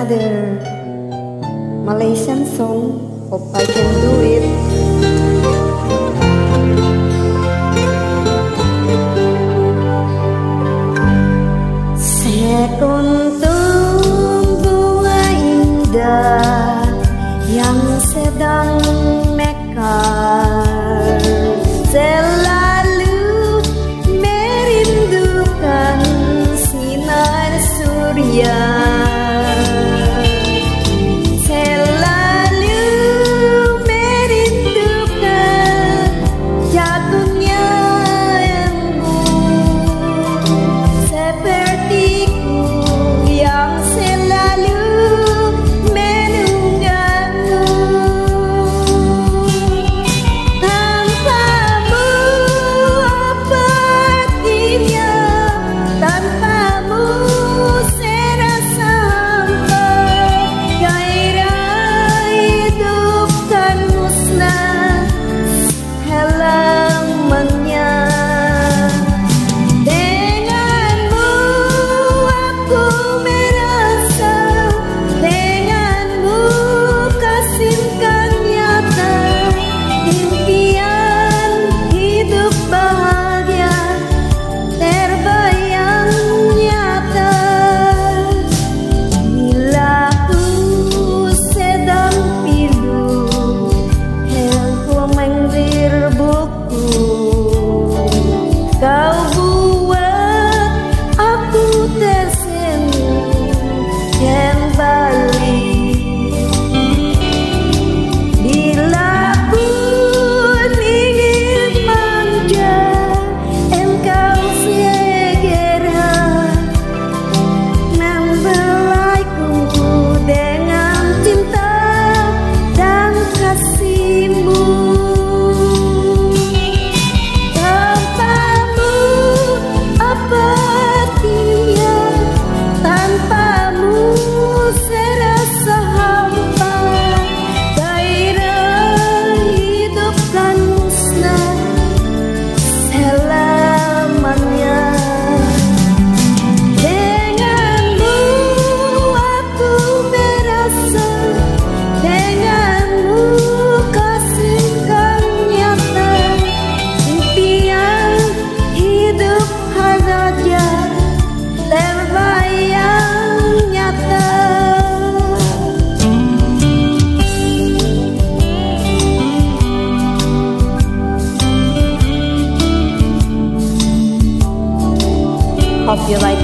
another Malaysian song. Hope I can do it. Sekuntum bunga indah yang sedang mekar selalu merindukan sinar surya, selalu merindukan jatuhnya embun sepertiku yang selalu menungganmu. Tanpamu apa artinya, tanpamu saya rasa hampa, gairah hidup kan musnah halamannya. Denganmu aku merasa, denganmu kasihkan nyata, impian hidup bahagia terbayang nyata. Bila ku sedang pilu, helku mengdir buku, kau buat aku tersenyum kembali. Bila pun ingin manja, engkau segera membelaiku dengan cinta dan kasihmu. Tanpamu apa artinya, tanpamu saya rasa hampa, gairah hidup kan musnah selamanya. Denganmu aku merasa, denganmu kasihkan nyata, impian hidup saja terbayang nyata. Hope you like